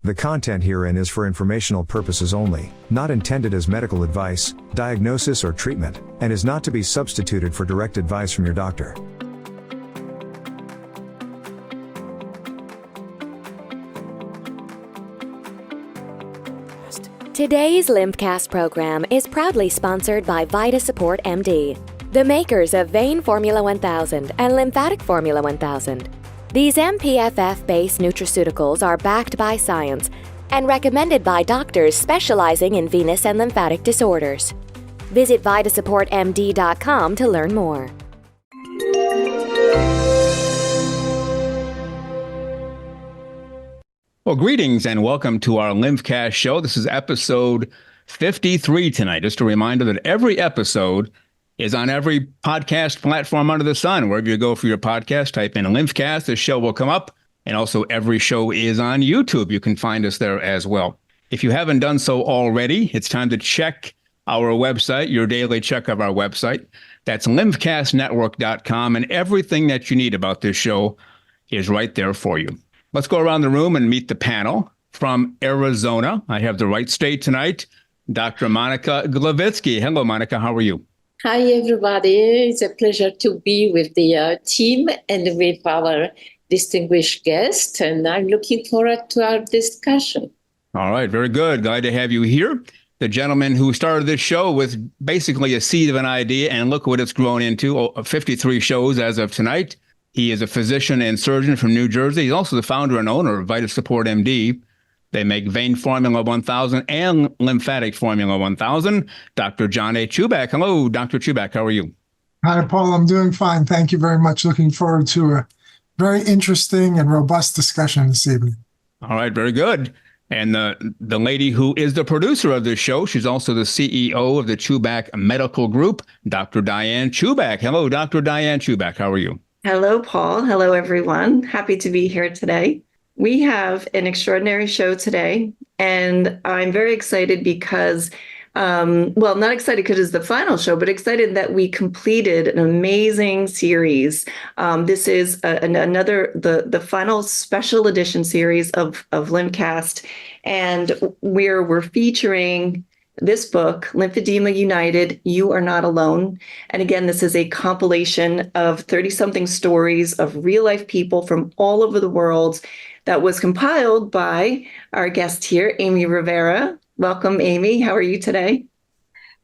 The content herein is for informational purposes only, not intended as medical advice, diagnosis or treatment, and is not to be substituted for direct advice from your doctor. Today's LymphCast program is proudly sponsored by VitaSupport MD, the makers of Vein Formula 1000 and Lymphatic Formula 1000. These MPFF-based nutraceuticals are backed by science and recommended by doctors specializing in venous and lymphatic disorders. Visit VitaSupportMD.com to learn more. Well, greetings and welcome to our LymphCast show. This is episode 53 tonight. Just a reminder that every episode is on every podcast platform under the sun. Wherever you go for your podcast, type in LymphCast. The show will come up. And also every show is on YouTube. You can find us there as well. If you haven't done so already, it's time to check our website, your daily check of our website. That's lymphcastnetwork.com. And everything that you need about this show is right there for you. Let's go around the room and meet the panel. From Arizona, I have the right state tonight, Dr. Monika Gloviczki. Hello, Monika. How are you? Hi, everybody. It's a pleasure to be with the team and with our distinguished guest, and I'm looking forward to our discussion. All right, very good. Glad to have you here. The gentleman who started this show with basically a seed of an idea, and look what it's grown into, 53 shows as of tonight. He is a physician and surgeon from New Jersey. He's also the founder and owner of VitaSupport MD. They make Vein Formula 1000 and Lymphatic Formula 1000. Dr. John A. Chuback. Hello, Dr. Chuback. How are you? Hi, Paul. I'm doing fine. Thank you very much. Looking forward to a very interesting and robust discussion this evening. All right, very good. And the lady who is the producer of this show, she's also the CEO of the Chuback Medical Group, Dr. Diane Chuback. Hello, Dr. Diane Chuback. How are you? Hello, Paul. Hello, everyone. Happy to be here today. We have an extraordinary show today, and I'm very excited because, not excited because it's the final show, but excited that we completed an amazing series. This is the final special edition series of LymphCast, and we're featuring this book, Lymphedema United, You Are Not Alone. And again, this is a compilation of 30-something stories of real-life people from all over the world that was compiled by our guest here, Amy Rivera. Welcome, Amy. How are you today?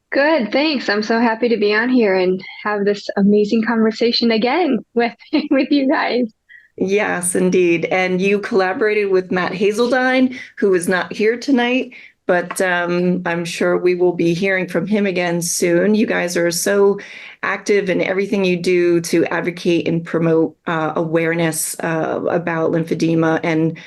Good, thanks. I'm so happy to be on here and have this amazing conversation again with you guys. Yes, indeed. And you collaborated with Matt Hazeldine, who is not here tonight, but I'm sure we will be hearing from him again soon. You guys are so active in everything you do to advocate and promote awareness about lymphedema and,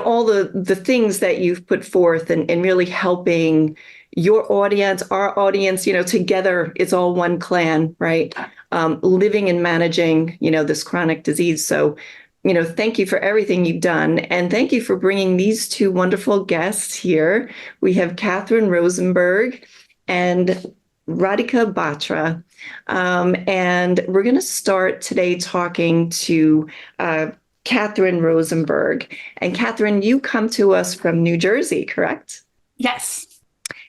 all the things that you've put forth and really helping your audience, our audience, together, it's all one clan, right? Living and managing, this chronic disease. So, thank you for everything you've done. And thank you for bringing these two wonderful guests here. We have Catherine Rosenberg and Radhika Batra. And we're going to start today talking to Catherine Rosenberg. And Catherine, you come to us from New Jersey, correct? Yes.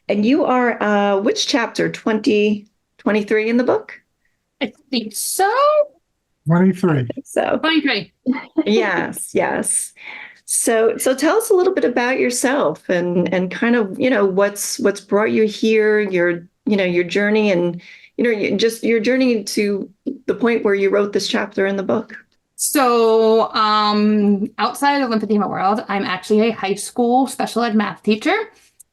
And you are, which chapter, 23 in the book? I think so. 23. So 23. Yes. So tell us a little bit about yourself and kind of, what's brought you here, your journey and, just your journey to the point where you wrote this chapter in the book. So outside of lymphedema world, I'm actually a high school special ed math teacher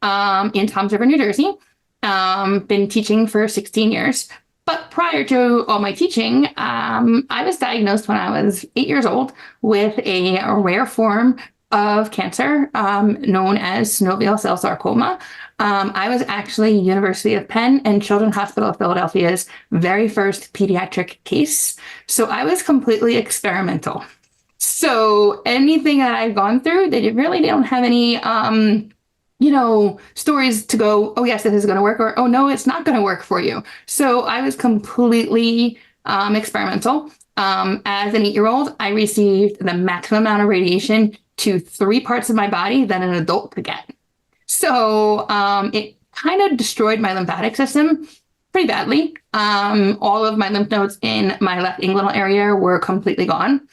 in Toms River, New Jersey. Been teaching for 16 years. But prior to all my teaching, I was diagnosed when I was 8 years old with a rare form of cancer known as synovial cell sarcoma. I was actually University of Penn and Children's Hospital of Philadelphia's very first pediatric case. So I was completely experimental. So anything that I've gone through, they really don't have any stories to go, oh, yes, this is going to work, or, oh, no, it's not going to work for you. So I was completely experimental. As an 8-year-old, I received the maximum amount of radiation to 3 parts of my body than an adult could get. So it kind of destroyed my lymphatic system pretty badly. All of my lymph nodes in my left inguinal area were completely gone.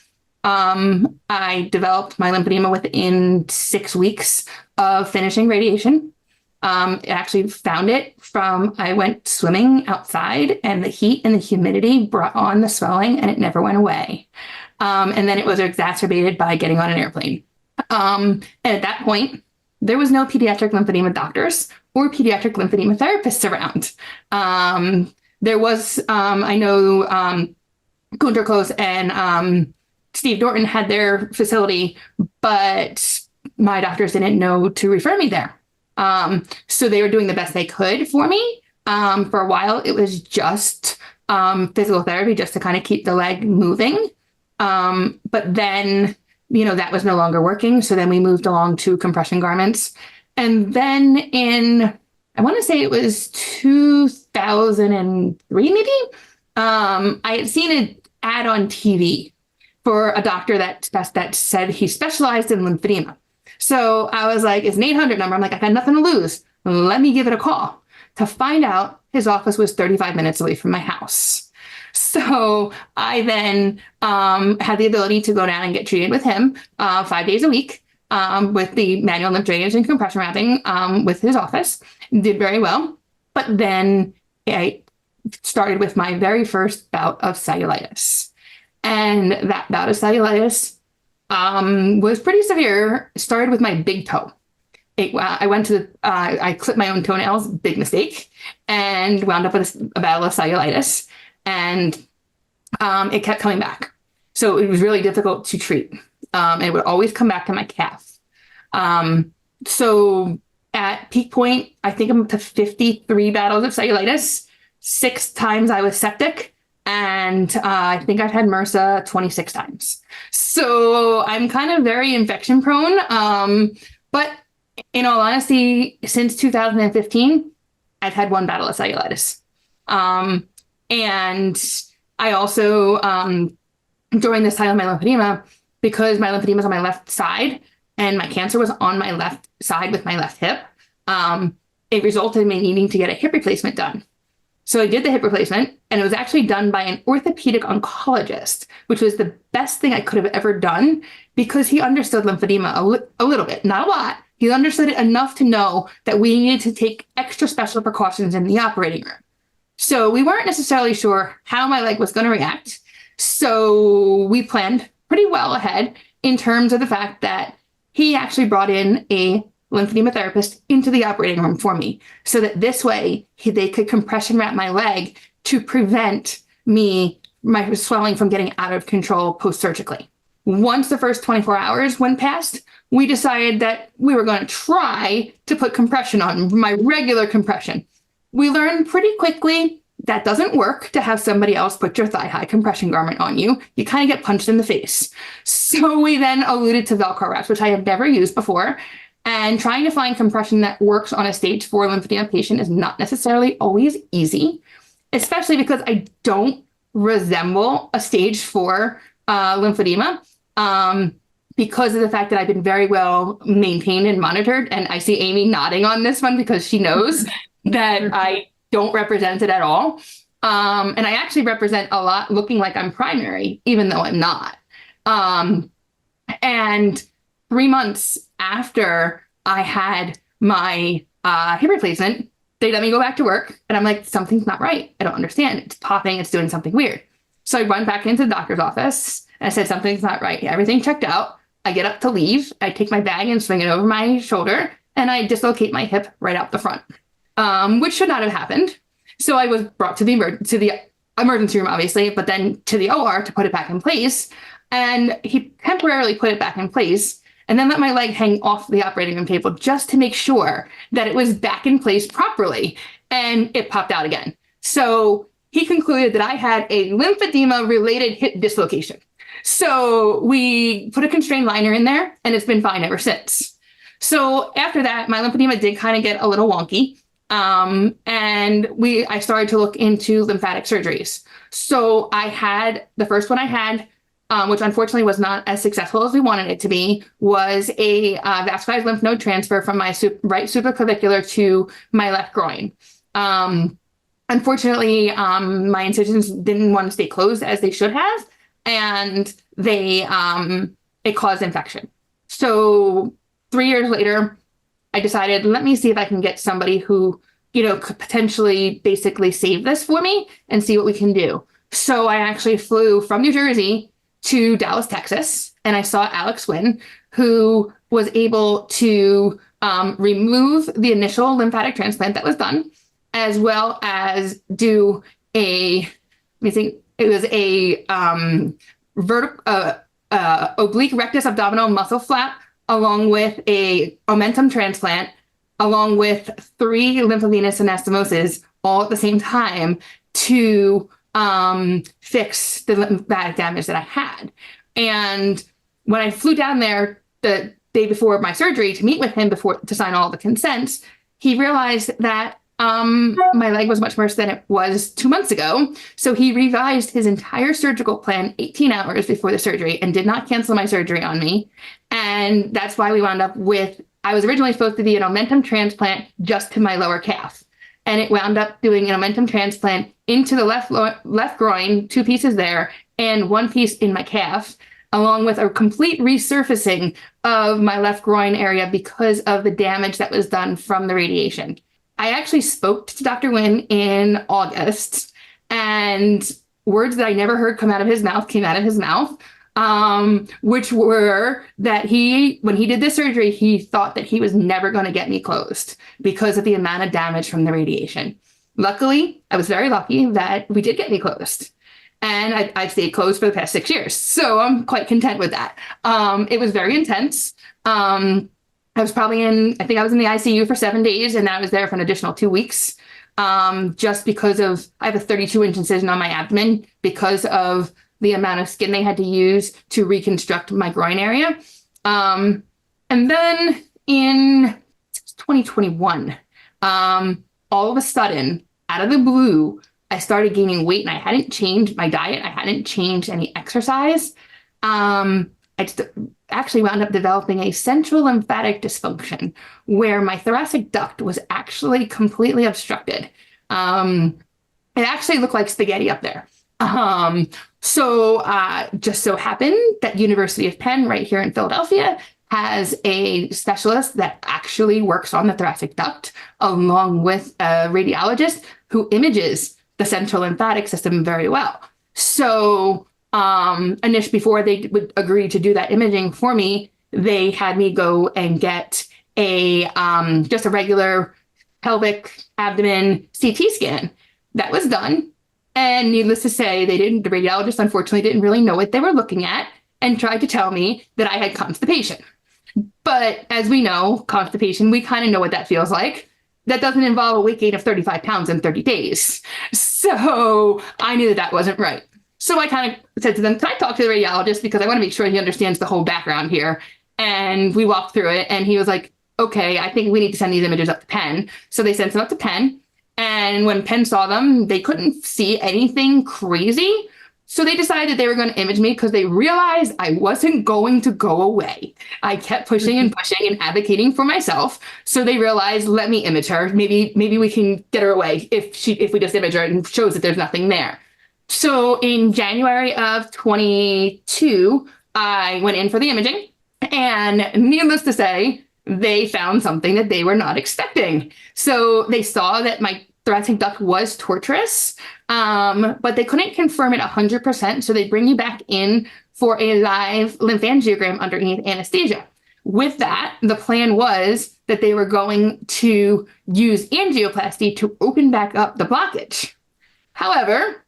I developed my lymphedema within 6 weeks of finishing radiation. I actually found it I went swimming outside, and the heat and the humidity brought on the swelling, and it never went away. And then it was exacerbated by getting on an airplane. And at that point, there was no pediatric lymphedema doctors or pediatric lymphedema therapists around. There was, I know Gunter Close and Steve Norton had their facility, but my doctors didn't know to refer me there. So they were doing the best they could for me. For a while, it was just physical therapy just to kind of keep the leg moving. But then, that was no longer working. So then we moved along to compression garments. And then I want to say it was 2003, maybe, I had seen an ad on TV for a doctor that said he specialized in lymphedema. So I was like, it's an 800 number. I'm like, I got nothing to lose. Let me give it a call. To find out, his office was 35 minutes away from my house. So I then had the ability to go down and get treated with him 5 days a week with the manual lymph drainage and compression wrapping with his office. Did very well. But then I started with my very first bout of cellulitis. And that bout of cellulitis was pretty severe. It started with my big toe. I clipped my own toenails, big mistake, and wound up with a battle of cellulitis. And it kept coming back. So it was really difficult to treat. And it would always come back to my calf. So at peak point, I think I'm up to 53 battles of cellulitis. 6 times I was septic. And I think I've had MRSA 26 times. So I'm kind of very infection prone. But in all honesty, since 2015, I've had 1 battle of cellulitis. And I also, during this time of my lymphedema, because my lymphedema is on my left side and my cancer was on my left side with my left hip, it resulted in me needing to get a hip replacement done. So I did the hip replacement, and it was actually done by an orthopedic oncologist, which was the best thing I could have ever done because he understood lymphedema a little bit, not a lot. He understood it enough to know that we needed to take extra special precautions in the operating room. So we weren't necessarily sure how my leg was going to react. So we planned pretty well ahead in terms of the fact that he actually brought in a lymphedema therapist into the operating room for me so that this way they could compression wrap my leg to prevent my swelling from getting out of control post-surgically. Once the first 24 hours went past, we decided that we were going to try to put compression on, my regular compression. We learned pretty quickly that doesn't work to have somebody else put your thigh-high compression garment on you. You kind of get punched in the face. So we then alluded to Velcro wraps, which I have never used before. And trying to find compression that works on a stage 4 lymphedema patient is not necessarily always easy, especially because I don't resemble a stage 4 lymphedema because of the fact that I've been very well maintained and monitored. And I see Amy nodding on this one because she knows that I don't represent it at all. And I actually represent a lot looking like I'm primary, even though I'm not. And 3 months after I had my hip replacement, they let me go back to work. And I'm like, something's not right. I don't understand. It's popping. It's doing something weird. So I run back into the doctor's office and I said, something's not right. Everything checked out. I get up to leave. I take my bag and swing it over my shoulder and I dislocate my hip right out the front, which should not have happened. So I was brought to the emergency room, obviously, but then to the OR to put it back in place. And he temporarily put it back in place and then let my leg hang off the operating room table just to make sure that it was back in place properly. And it popped out again. So he concluded that I had a lymphedema-related hip dislocation. So we put a constrained liner in there, and it's been fine ever since. So after that, my lymphedema did kind of get a little wonky. And I started to look into lymphatic surgeries. So the first one I had which unfortunately was not as successful as we wanted it to be, was a vascularized lymph node transfer from my right supraclavicular to my left groin. Unfortunately, my incisions didn't want to stay closed as they should have, and it caused infection. So 3 years later, I decided, let me see if I can get somebody who, could potentially basically save this for me and see what we can do. So I actually flew from New Jersey to Dallas, Texas, and I saw Alex Wynn, who was able to remove the initial lymphatic transplant that was done, as well as do oblique rectus abdominal muscle flap, along with a omentum transplant, along with 3 lymphovenous anastomoses all at the same time to fix the lymphatic damage that I had. And when I flew down there the day before my surgery to meet with him to sign all the consents, he realized that my leg was much worse than it was 2 months ago. So he revised his entire surgical plan 18 hours before the surgery and did not cancel my surgery on me. And that's why we wound up I was originally supposed to be an omentum transplant just to my lower calf. And it wound up doing an omentum transplant into the left groin, 2 pieces there, and 1 piece in my calf, along with a complete resurfacing of my left groin area because of the damage that was done from the radiation. I actually spoke to Dr. Wynn in August, and words that I never heard come out of his mouth came out of his mouth, which were that when he did this surgery, he thought that he was never going to get me closed because of the amount of damage from the radiation. Luckily, I was very lucky that we did get me closed. And I've stayed closed for the past 6 years. So I'm quite content with that. It was very intense. I was I was in the ICU for 7 days, and then I was there for an additional 2 weeks, just because I have a 32-inch incision on my abdomen because of the amount of skin they had to use to reconstruct my groin area. And then in 2021, all of a sudden, out of the blue, I started gaining weight, and I hadn't changed my diet. I hadn't changed any exercise. I actually wound up developing a central lymphatic dysfunction where my thoracic duct was actually completely obstructed. It actually looked like spaghetti up there. So just so happened that University of Penn right here in Philadelphia has a specialist that actually works on the thoracic duct, along with a radiologist who images the central lymphatic system very well. So initially, before they would agree to do that imaging for me, they had me go and get just a regular pelvic abdomen CT scan. That was done. And needless to say, the radiologist unfortunately didn't really know what they were looking at and tried to tell me that I had constipation. But as we know, constipation, we kind of know what that feels like. That doesn't involve a weight gain of 35 pounds in 30 days. So I knew that wasn't right. So I kind of said to them, can I talk to the radiologist? Because I want to make sure he understands the whole background here. And we walked through it, and he was like, okay, I think we need to send these images up to Penn. So they sent them up to Penn. And when Penn saw them, they couldn't see anything crazy. So they decided they were going to image me because they realized I wasn't going to go away. I kept pushing and pushing and advocating for myself. So they realized, let me image her. Maybe we can get her away if we just image her and shows that there's nothing there. So in January of 22, I went in for the imaging, and needless to say, they found something that they were not expecting. So they saw that my thoracic duct was tortuous, but they couldn't confirm it 100%. So they bring you back in for a live lymphangiogram underneath anesthesia. With that, the plan was that they were going to use angioplasty to open back up the blockage. However,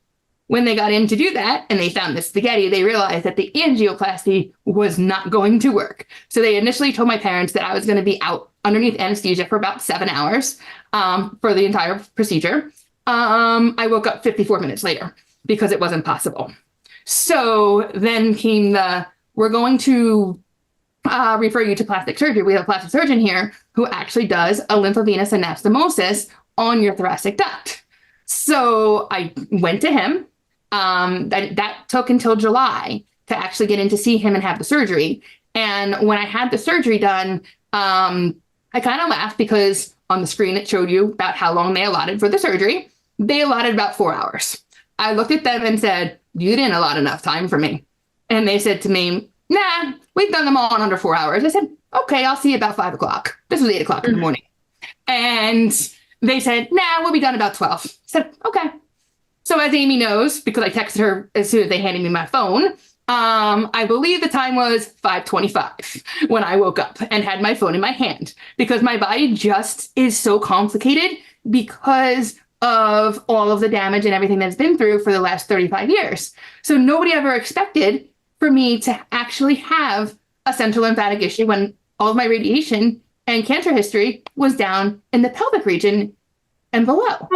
when they got in to do that and they found the spaghetti, they realized that the angioplasty was not going to work. So they initially told my parents that I was going to be out underneath anesthesia for about 7 hours for the entire procedure. I woke up 54 minutes later because it wasn't possible. So then came we're going to refer you to plastic surgery. We have a plastic surgeon here who actually does a lymphovenous anastomosis on your thoracic duct. So I went to him. That took until July. to actually get in to see him and have the surgery. And when I had the surgery done, I kind of laughed because on the screen it showed you about how long they allotted for the surgery. They allotted about 4 hours. I looked at them and said, you didn't allot enough time for me. And they said to me, nah, we've done them all in under 4 hours. I said, okay, I'll see you about 5 o'clock. This was 8 o'clock in the morning. And they said, nah, we'll be done about 12. I said, okay. So as Amy knows, because I texted her as soon as they handed me my phone, I believe the time was 5:25 when I woke up and had my phone in my hand, because my body just is so complicated because of all of the damage and everything that's been through for the last 35 years. So nobody ever expected for me to actually have a central lymphatic issue when all of my radiation and cancer history was down in the pelvic region and below.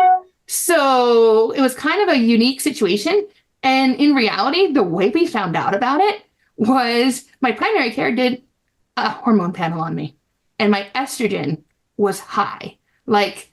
So it was kind of a unique situation. And in reality, the way we found out about it was my primary care did a hormone panel on me, and my estrogen was high, like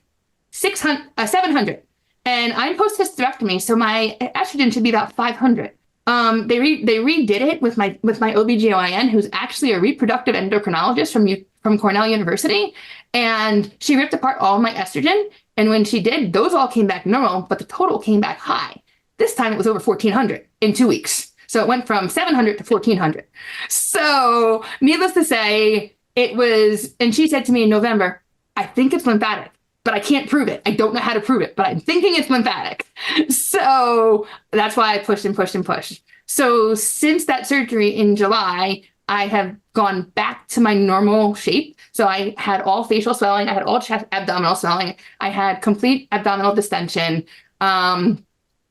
700. And I'm post-hysterectomy, so my estrogen should be about 500. They redid it with my OBGYN, who's actually a reproductive endocrinologist from Cornell University, and she ripped apart all my estrogen. And when she did, those all came back normal, but the total came back high. This time it was over 1,400 in 2 weeks. So it went from 700 to 1,400. So needless to say, it was, and she said to me in November, I think it's lymphatic, but I can't prove it. I don't know how to prove it, but I'm thinking it's lymphatic. So that's why I pushed and pushed and pushed. So since that surgery in July, I have gone back to my normal shape. So I had all facial swelling. I had all chest abdominal swelling. I had complete abdominal distension.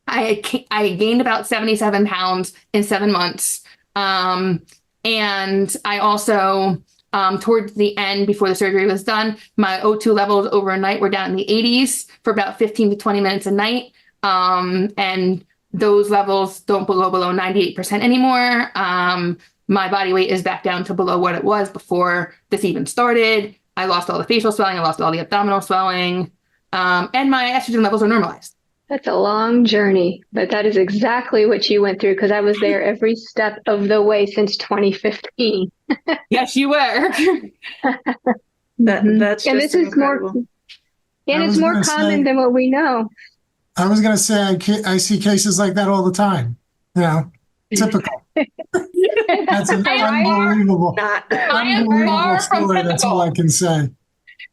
I gained about 77 pounds in 7 months. And I also, towards the end, before the surgery was done, my O2 levels overnight were down in the 80s for about 15 to 20 minutes a night. And those levels don't go below 98% anymore. My body weight is back down to below what it was before this even started. I lost all the facial swelling. I lost all the abdominal swelling. And my estrogen levels are normalized. That's a long journey, but that is exactly what you went through, because I was there every step of the way since 2015. Yes, you were. That's and just this is incredible. more, and it's more common than what we know. I was going to say, I see cases like that all the time. You know, typical. That's an unbelievable story. That's all I can say.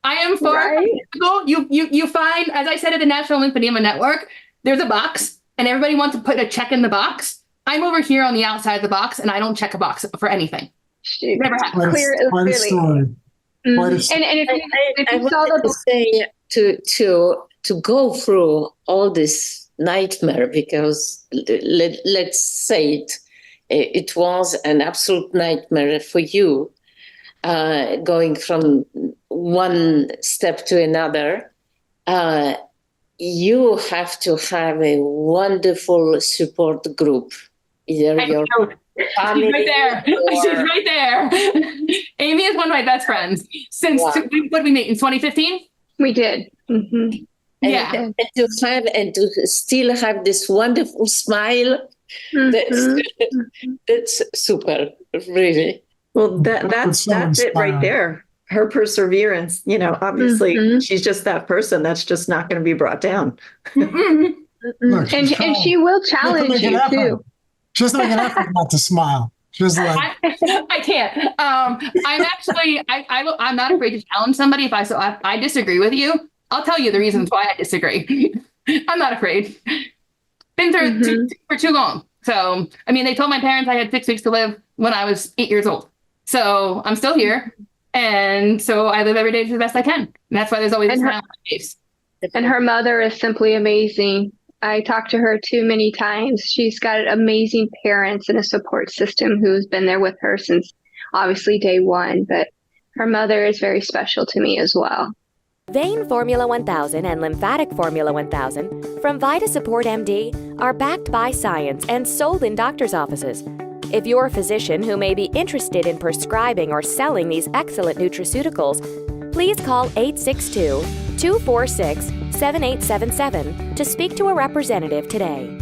I am far from typical. You find, as I said at the National Lymphedema Network, there's a box and everybody wants to put a check in the box. I'm over here on the outside of the box and I don't check a box for anything. Never happened. Quite a story. Quite a story. And if I you saw wanted to say to go through all this nightmare, because let's say it was an absolute nightmare for you, going from one step to another. You have to have a wonderful support group. Either your family, she's right there. She's right there. Amy is one of my best friends. Since what did we meet in 2015? We did. Mm-hmm. Yeah, and to still have this wonderful smile. That's super, really. Well, that's it right there. Her perseverance, obviously she's just that person that's just not going to be brought down. Look, and she will challenge you too. Just like an effort not to smile. Just like I can't. I'm actually I'm not afraid to challenge somebody if I disagree with you. I'll tell you the reasons why I disagree. I'm not afraid. Been through for too long. So they told my parents I had 6 weeks to live when I was 8 years old. So I'm still here. And so I live every day to the best I can. And that's why there's always a smile on my face. And her mother is simply amazing. I talked to her too many times. She's got amazing parents and a support system who's been there with her since obviously day one. But her mother is very special to me as well. Vein Formula 1000 and Lymphatic Formula 1000 from Vita Support MD are backed by science and sold in doctor's offices. If you're a physician who may be interested in prescribing or selling these excellent nutraceuticals, please call 862-246-7877 to speak to a representative today.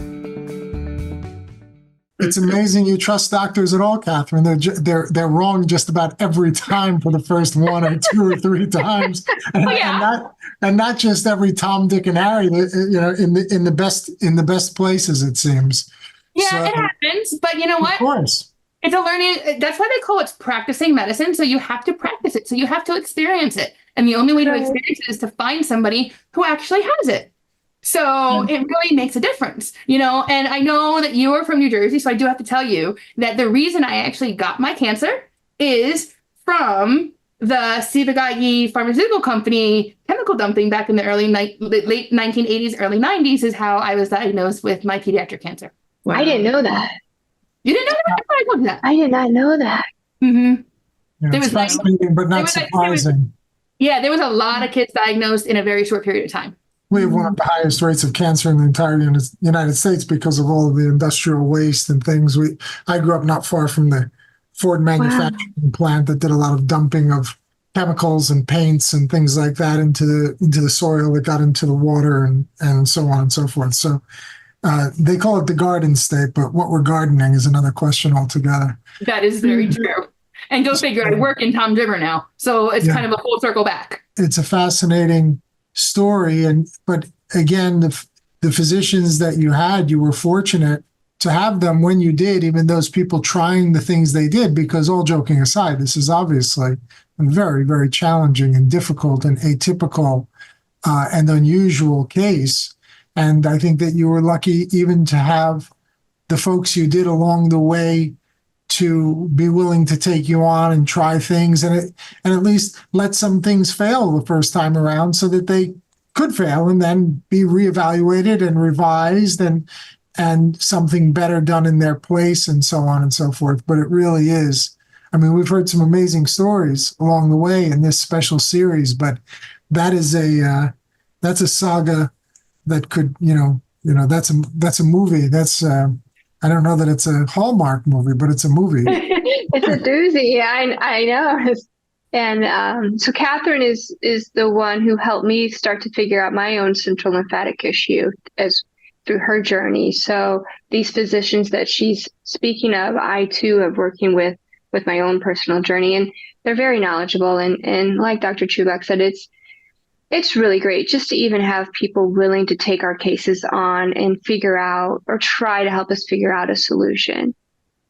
It's amazing you trust doctors at all, Catherine. They're wrong just about every time for the first one or two or three times, and not just every Tom, Dick, and Harry. In the best places, it seems. Yeah, so, it happens. But you know what? Of course. It's a learning. That's why they call it practicing medicine. So you have to practice it. So you have to experience it. And the only way to experience it is to find somebody who actually has it. So it really makes a difference, and I know that you are from New Jersey. So I do have to tell you that the reason I actually got my cancer is from the Ciba-Geigy pharmaceutical company chemical dumping back in the late 1980s, early 90s is how I was diagnosed with my pediatric cancer. Wow. I didn't know that. You didn't know that? I told you that. I did not know that. Mm-hmm. Yeah, it's fascinating, but not surprising. There was a lot of kids diagnosed in a very short period of time. We have one of the highest rates of cancer in the entire United States because of all of the industrial waste and things. I grew up not far from the Ford manufacturing plant that did a lot of dumping of chemicals and paints and things like that into the soil that got into the water and so on and so forth. So they call it the Garden State, but what we're gardening is another question altogether. That is very true. And go figure, I work in Tom's River now. So it's kind of a full circle back. It's a fascinating story. But again, the physicians that you were fortunate to have them when you did, even those people trying the things they did, because all joking aside, this is obviously a very, very challenging and difficult and atypical and unusual case. And I think that you were lucky even to have the folks you did along the way to be willing to take you on and try things and at least let some things fail the first time around so that they could fail and then be reevaluated and revised and something better done in their place and so on and so forth. But it really is. I mean, we've heard some amazing stories along the way in this special series, but that's a saga that could, that's a movie. That's I don't know that it's a Hallmark movie, but it's a movie. It's a doozy. Yeah, I know. And so Catherine is the one who helped me start to figure out my own central lymphatic issue through her journey. So these physicians that she's speaking of, I too am working with my own personal journey, and they're very knowledgeable. And like Dr. Chuback said, it's really great just to even have people willing to take our cases on and figure out or try to help us figure out a solution.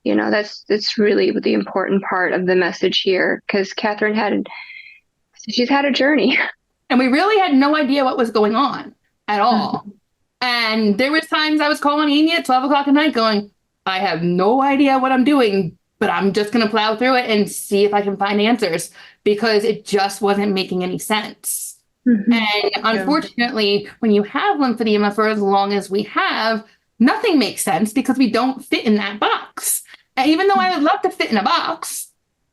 That's really the important part of the message here, because Catherine she's had a journey. And we really had no idea what was going on at all. Mm-hmm. And there was times I was calling Amy at 12 o'clock at night going, I have no idea what I'm doing, but I'm just going to plow through it and see if I can find answers, because it just wasn't making any sense. Mm-hmm. And unfortunately, when you have lymphedema for as long as we have, nothing makes sense because we don't fit in that box. And even though I would love to fit in a box,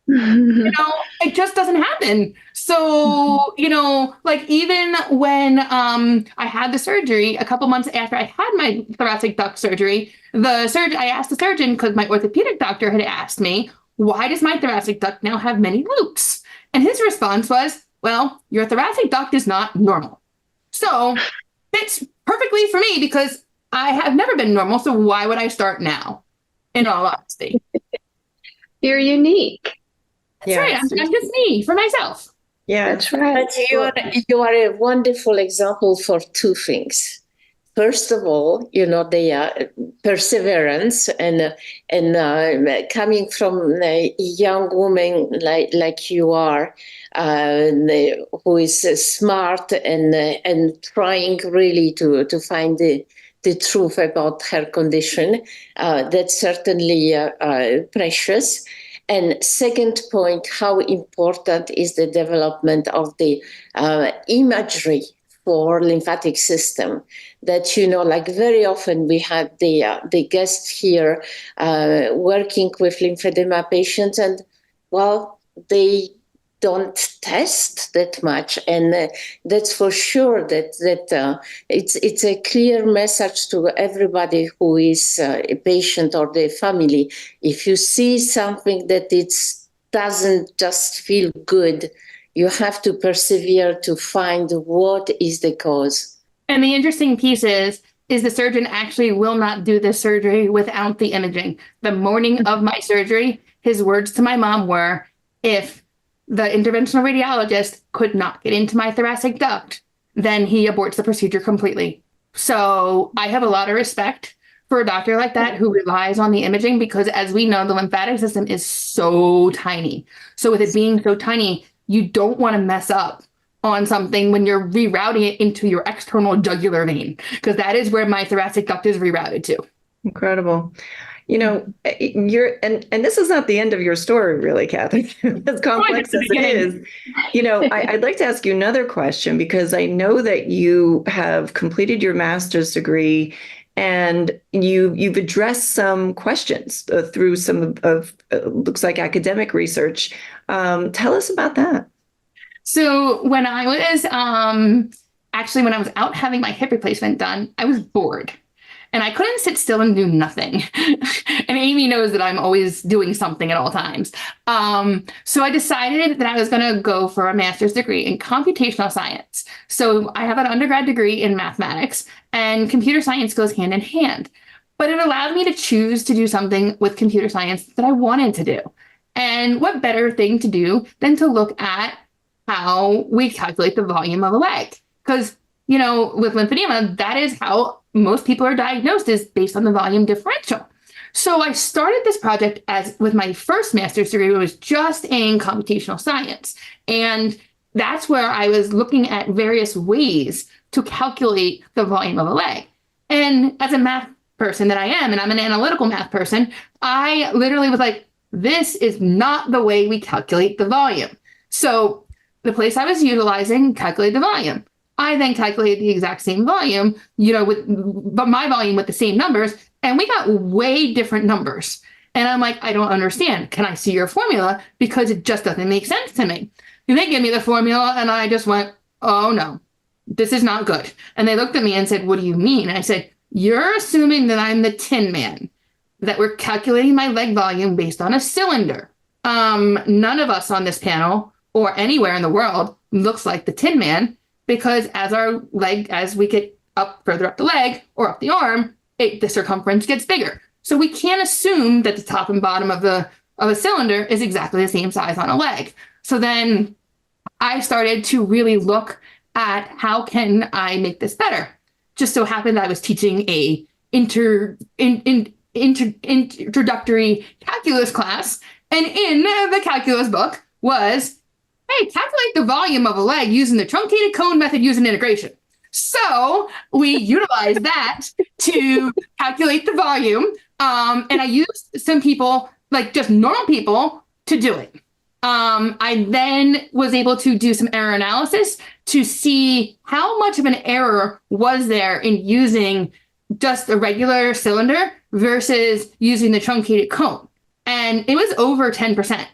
it just doesn't happen. So, even when I had the surgery, a couple months after I had my thoracic duct surgery, I asked the surgeon, because my orthopedic doctor had asked me, why does my thoracic duct now have many loops? And his response was, well, your thoracic duct is not normal. So it's perfectly for me because I have never been normal. So why would I start now? In all honesty. You're unique. That's right. I'm just me for myself. Yeah, that's right. But you are a wonderful example for two things. First of all, the perseverance and coming from a young woman like you are, who is smart and trying really to find the truth about her condition. That's certainly precious. And second point, how important is the development of the imagery for lymphatic system, that, very often we had the guests here working with lymphedema patients, and, they don't test that much. And that's for sure that it's a clear message to everybody who is a patient or the family. If you see something that doesn't just feel good, you have to persevere to find what is the cause. And the interesting piece is is the surgeon actually will not do this surgery without the imaging. The morning of my surgery, his words to my mom were, if the interventional radiologist could not get into my thoracic duct, then he aborts the procedure completely. So I have a lot of respect for a doctor like that who relies on the imaging, because as we know, the lymphatic system is so tiny. So with it being so tiny, you don't want to mess up on something when you're rerouting it into your external jugular vein, because that is where my thoracic duct is rerouted to. Incredible. You know, you're, and this is not the end of your story, really, Catherine, as complex as it is. You know, I'd like to ask you another question, because I know that you have completed your master's degree and you've addressed some questions through some of looks like academic research. Tell us about that. So when I was when I was out having my hip replacement done, I was bored and I couldn't sit still and do nothing. And Amy knows that I'm always doing something at all times. So I decided that I was going to go for a master's degree in computational science. So I have an undergrad degree in mathematics, and computer science goes hand in hand. But it allowed me to choose to do something with computer science that I wanted to do. And what better thing to do than to look at how we calculate the volume of a leg? Because, you know, with lymphedema, that is how most people are diagnosed, is based on the volume differential. So I started this project with my first master's degree, it was just in computational science. And that's where I was looking at various ways to calculate the volume of a leg. And as a math person that I am, and I'm an analytical math person, I literally was like, this is not the way we calculate the volume. So the place I was utilizing calculated the volume. I then calculated the exact same volume, but my volume with the same numbers, and we got way different numbers. And I'm like, I don't understand. Can I see your formula? Because it just doesn't make sense to me. And they gave me the formula, and I just went, oh no, this is not good. And they looked at me and said, what do you mean? And I said, you're assuming that I'm the Tin Man, that we're calculating my leg volume based on a cylinder. None of us on this panel or anywhere in the world looks like the Tin Man, because as we get further up the leg or up the arm, the circumference gets bigger. So we can't assume that the top and bottom of a cylinder is exactly the same size on a leg. So then I started to really look at how can I make this better. Just so happened I was teaching a introductory calculus class, and in the calculus book was, hey, calculate the volume of a leg using the truncated cone method using integration. So we utilized that to calculate the volume. And I used some people, like just normal people, to do it. I then was able to do some error analysis to see how much of an error was there in using just a regular cylinder versus using the truncated cone. And it was over 10%.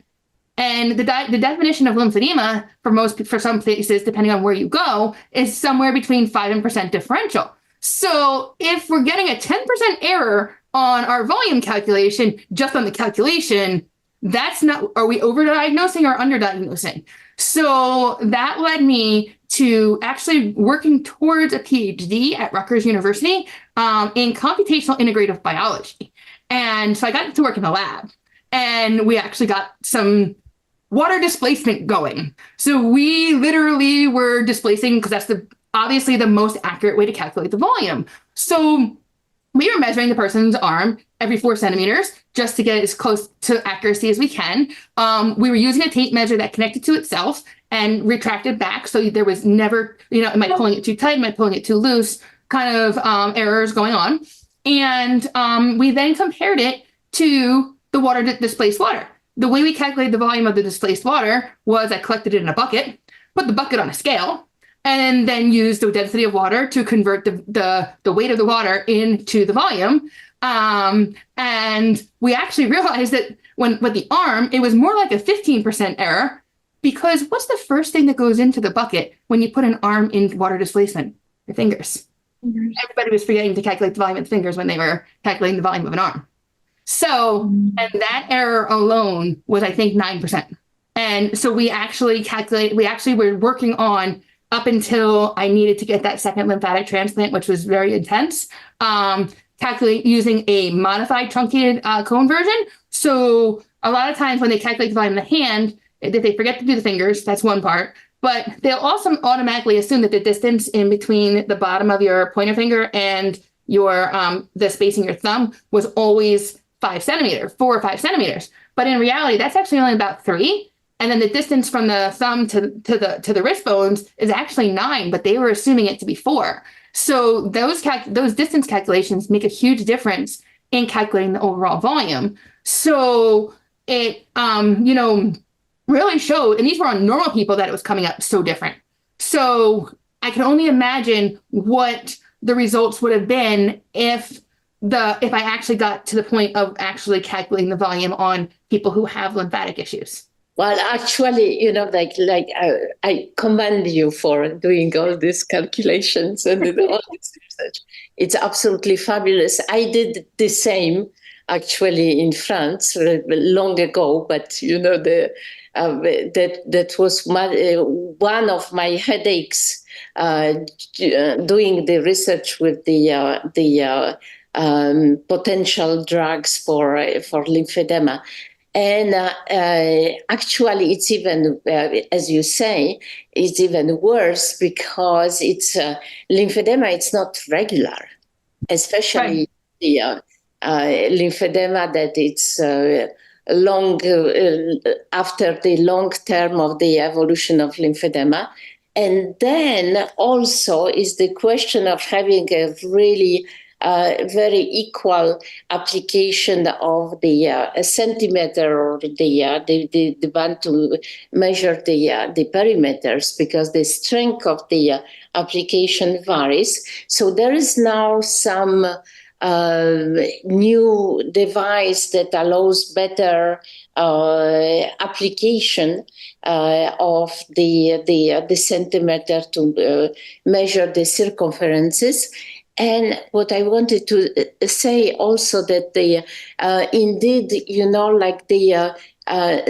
And the definition of lymphedema for some places, depending on where you go, is somewhere between 5 and % differential. So if we're getting a 10% error on our volume calculation, just on the calculation, that's not, are we overdiagnosing or underdiagnosing? So that led me to actually working towards a PhD at Rutgers University in computational integrative biology. And so I got to work in the lab, and we actually got some water displacement going. So we literally were displacing, because that's obviously the most accurate way to calculate the volume. So we were measuring the person's arm every 4 centimeters just to get as close to accuracy as we can. We were using a tape measure that connected to itself and retracted back. So there was never, am I pulling it too tight? Am I pulling it too loose? Kind of errors going on. And we then compared it to the water displaced water. The way we calculated the volume of the displaced water was I collected it in a bucket, put the bucket on a scale, and then used the density of water to convert the weight of the water into the volume. And we actually realized that with the arm, it was more like a 15% error, because what's the first thing that goes into the bucket when you put an arm in water displacement? Your fingers. Everybody was forgetting to calculate the volume of the fingers when they were calculating the volume of an arm. So, and that error alone was, I think, 9%. And so we actually were working on up until I needed to get that second lymphatic transplant, which was very intense. Calculate using a modified truncated cone version. So a lot of times when they calculate the volume in the hand, if they forget to do the fingers, that's one part. But they'll also automatically assume that the distance in between the bottom of your pointer finger and your the space in your thumb was always 4 or 5 centimeters. But in reality, that's actually only about 3. And then the distance from the thumb to the wrist bones is actually 9, but they were assuming it to be 4. So those distance calculations make a huge difference in calculating the overall volume. So it, really showed, and these were on normal people, that it was coming up so different. So I can only imagine what the results would have been if I actually got to the point of actually calculating the volume on people who have lymphatic issues. Well, actually, I commend you for doing all these calculations and all this research. It's absolutely fabulous. I did the same, actually, in France long ago, but that was one of my headaches doing the research with the potential drugs for lymphedema. And actually, it's even, as you say, it's even worse because it's lymphedema. It's not regular, especially the lymphedema that it's long after the long term of the evolution of lymphedema. And then also is the question of having a really very equal application of the centimeter or the band to measure the perimeters, because the strength of the application varies. So there is now some new device that allows better application of the centimeter to measure the circumferences. And what I wanted to say also that indeed,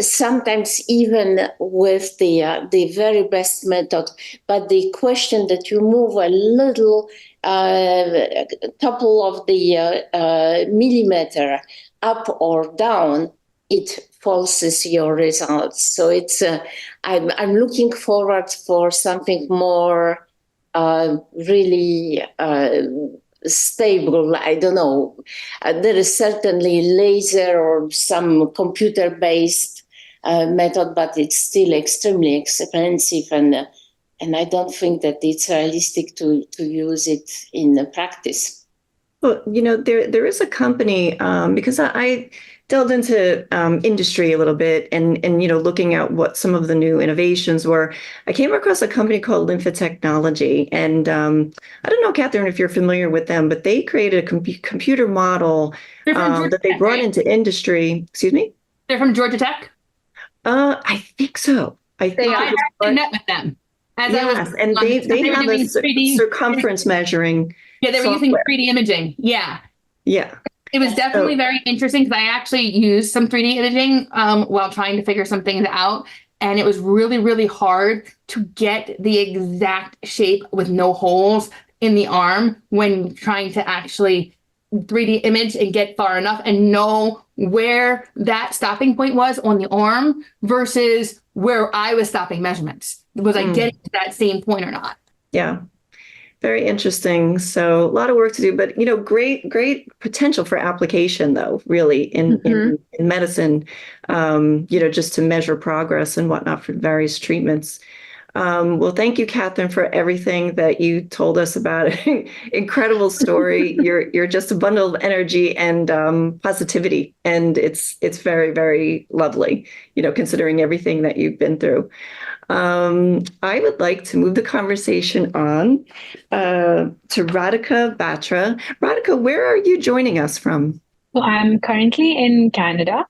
sometimes even with the very best method, but the question that you move a little couple of the millimeter up or down, it falses your results. So it's I'm looking forward for something more really stable. I don't know. There is certainly laser or some computer-based method, but it's still extremely expensive, and I don't think that it's realistic to use it in practice. Well, there is a company, because I delved into industry a little bit and looking at what some of the new innovations were. I came across a company called Lymphatechnology, and I don't know, Catherine, if you're familiar with them, but they created a computer model that they brought into industry. Excuse me? They're from Georgia Tech? I think so. I actually met with them. And they have a circumference measuring. Yeah, they were using 3D imaging. Yeah. Yeah. It was definitely very interesting because I actually used some 3D imaging while trying to figure some things out. And it was really, really hard to get the exact shape with no holes in the arm when trying to actually 3D image and get far enough and know where that stopping point was on the arm versus where I was stopping measurements. Was I getting to that same point or not? Yeah. Very interesting. So a lot of work to do, but great potential for application, though, really in medicine. Just to measure progress and whatnot for various treatments. Well, thank you, Catherine, for everything that you told us about. Incredible story. You're just a bundle of energy and positivity, and it's very, very lovely. Considering everything that you've been through. I would like to move the conversation on to Radhika Batra. Radhika, where are you joining us from? So I'm currently in Canada,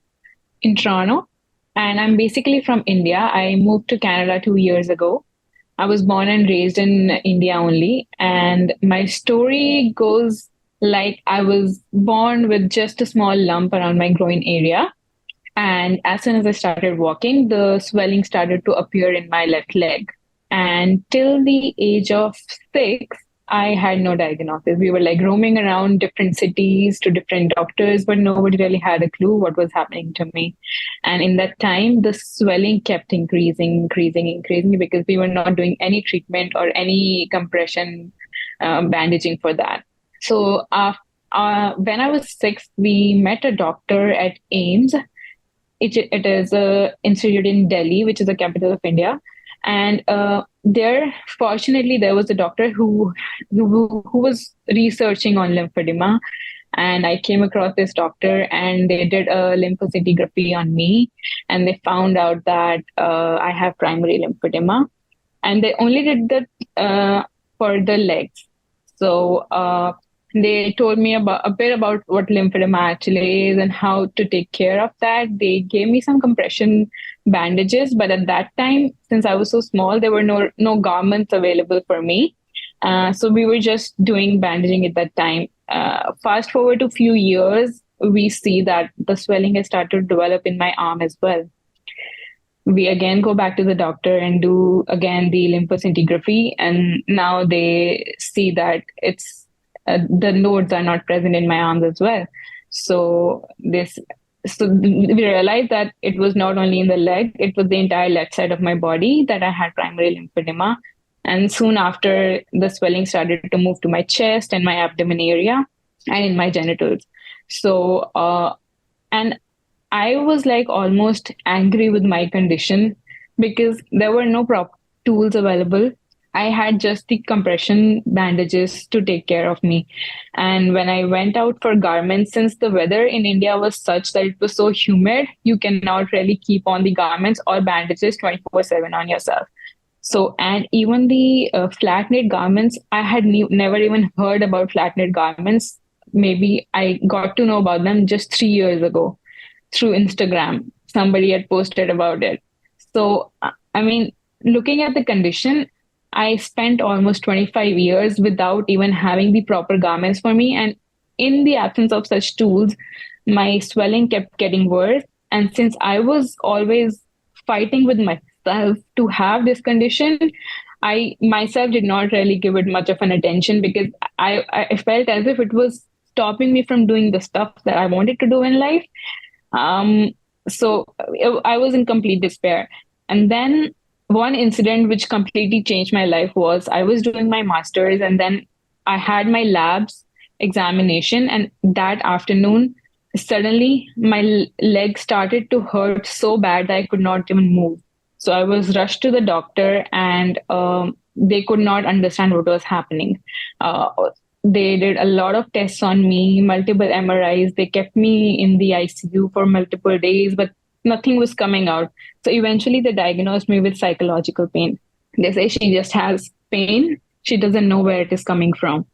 in Toronto, and I'm basically from India. I moved to Canada 2 years ago. I was born and raised in India only, and my story goes like I was born with just a small lump around my groin area. And as soon as I started walking, the swelling started to appear in my left leg. And till the age of 6, I had no diagnosis. We were like roaming around different cities to different doctors, but nobody really had a clue what was happening to me. And in that time, the swelling kept increasing because we were not doing any treatment or any compression bandaging for that. So when I was 6, we met a doctor at AIMS. It is an institute in Delhi, which is the capital of India. And fortunately, there was a doctor who was researching on lymphedema. And I came across this doctor, and they did a lymphocytography on me. And they found out that I have primary lymphedema. And they only did that for the legs. So they told me a bit about what lymphedema actually is and how to take care of that. They gave me some compression bandages, but at that time, since I was so small, there were no garments available for me. So we were just doing bandaging at that time. Fast forward to a few years, we see that the swelling has started to develop in my arm as well. We again go back to the doctor and do again the lymphocytography, and now they see that it's the nodes are not present in my arms as well. So we realized that it was not only in the leg, it was the entire left side of my body that I had primary lymphedema. And soon after, the swelling started to move to my chest and my abdomen area and in my genitals. So, and I was like almost angry with my condition because there were no proper tools available. I had just the compression bandages to take care of me. And when I went out for garments, since the weather in India was such that it was so humid, you cannot really keep on the garments or bandages 24/7 on yourself. So, and even the flat knit garments, I had never even heard about flat knit garments. Maybe I got to know about them just 3 years ago through Instagram. Somebody had posted about it. So, I mean, looking at the condition, I spent almost 25 years without even having the proper garments for me. And in the absence of such tools, my swelling kept getting worse. And since I was always fighting with myself to have this condition, I myself did not really give it much of an attention because I felt as if it was stopping me from doing the stuff that I wanted to do in life. So I was in complete despair. And then one incident which completely changed my life was I was doing my master's, and then I had my labs examination, and that afternoon, suddenly my leg started to hurt so bad that I could not even move. So I was rushed to the doctor, and they could not understand what was happening. They did a lot of tests on me, multiple MRIs. They kept me in the ICU for multiple days, but nothing was coming out. So eventually they diagnosed me with psychological pain. They say she just has pain. She doesn't know where it is coming from.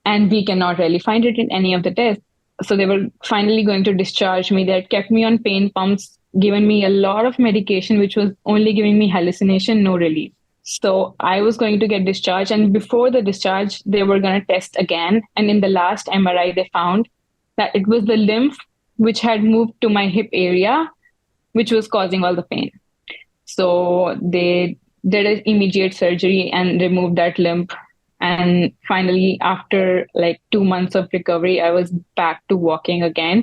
And we cannot really find it in any of the tests. So they were finally going to discharge me. They had kept me on pain pumps, given me a lot of medication, which was only giving me hallucination, no relief. So I was going to get discharged. And before the discharge, they were going to test again. And in the last MRI, they found that it was the lymph which had moved to my hip area, which was causing all the pain. So they did an immediate surgery and removed that lymph. And finally, after like 2 months of recovery, I was back to walking again.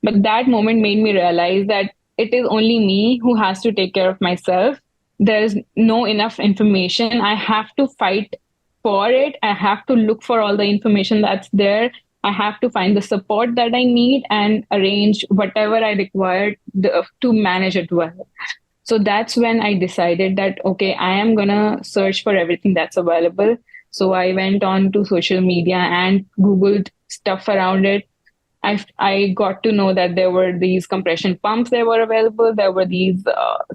But that moment made me realize that it is only me who has to take care of myself. There's no enough information. I have to fight for it. I have to look for all the information that's there. I have to find the support that I need and arrange whatever I require to manage it well. So that's when I decided that, okay, I am going to search for everything that's available. So I went on to social media and Googled stuff around it. I got to know that there were these compression pumps that were available. There were these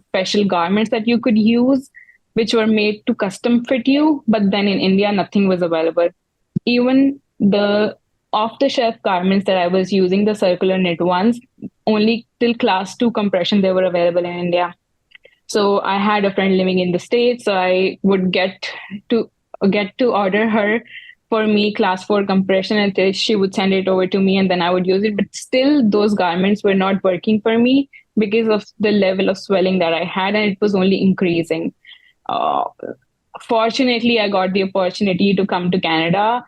special garments that you could use, which were made to custom fit you. But then in India, nothing was available. Even the off-the-shelf garments that I was using, the circular knit ones, only till class 2 compression, they were available in India. So I had a friend living in the States, so I would get to order her for me class 4 compression, and she would send it over to me and then I would use it. But still, those garments were not working for me because of the level of swelling that I had, and it was only increasing. Uh, Fortunately, I got the opportunity to come to Canada.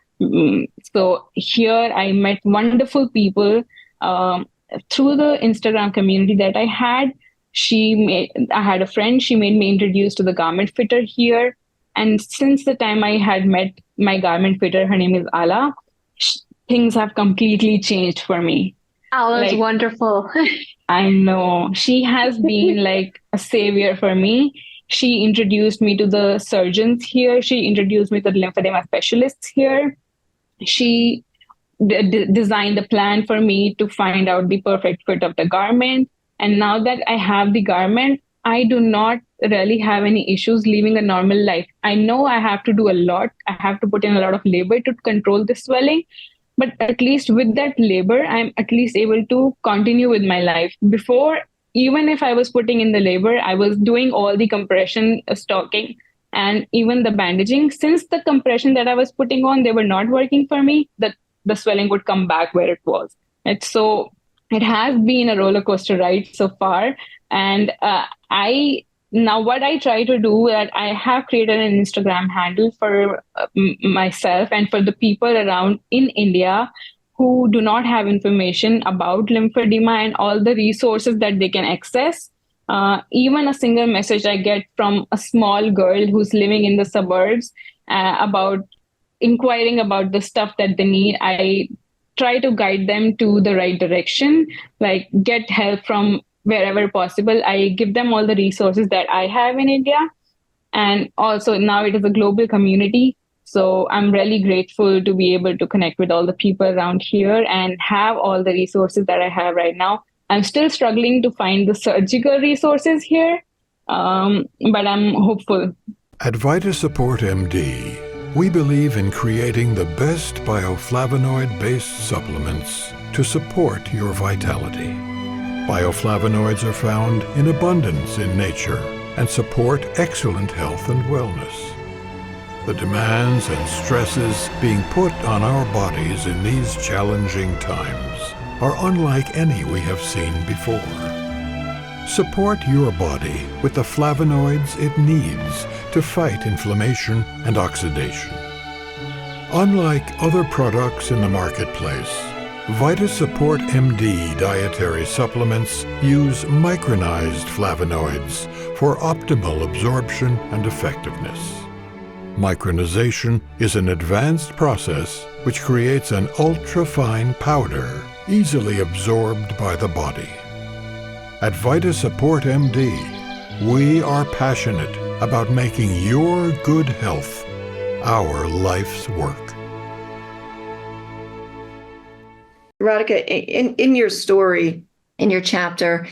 So here I met wonderful people through the Instagram community that I had. I had a friend, she made me introduced to the garment fitter here. And since the time I had met my garment fitter, her name is Ala, things have completely changed for me. Ala's wonderful. I know. She has been like a savior for me. She introduced me to the surgeons here. She introduced me to the lymphedema specialists here. She designed the plan for me to find out the perfect fit of the garment. And now that I have the garment, I do not really have any issues living a normal life. I know I have to do a lot. I have to put in a lot of labor to control the swelling. But at least with that labor, I'm at least able to continue with my life. Before, even if I was putting in the labor, I was doing all the compression, stocking, and even the bandaging. Since the compression that I was putting on, they were not working for me, the swelling would come back where it was. It has been a roller coaster ride so far. And now what I try to do, that I have created an Instagram handle for myself and for the people around in India who do not have information about lymphedema and all the resources that they can access. Even a single message I get from a small girl who's living in the suburbs about inquiring about the stuff that they need, I try to guide them to the right direction, like get help from wherever possible. I give them all the resources that I have in India. And also now it is a global community. So I'm really grateful to be able to connect with all the people around here and have all the resources that I have right now. I'm still struggling to find the surgical resources here, but I'm hopeful. At VitaSupport MD, we believe in creating the best bioflavonoid-based supplements to support your vitality. Bioflavonoids are found in abundance in nature and support excellent health and wellness. The demands and stresses being put on our bodies in these challenging times are unlike any we have seen before. Support your body with the flavonoids it needs to fight inflammation and oxidation. Unlike other products in the marketplace, VitaSupport MD dietary supplements use micronized flavonoids for optimal absorption and effectiveness. Micronization is an advanced process which creates an ultra-fine powder easily absorbed by the body. At VitaSupport MD, we are passionate about making your good health our life's work. Radhika, in your story, in your chapter,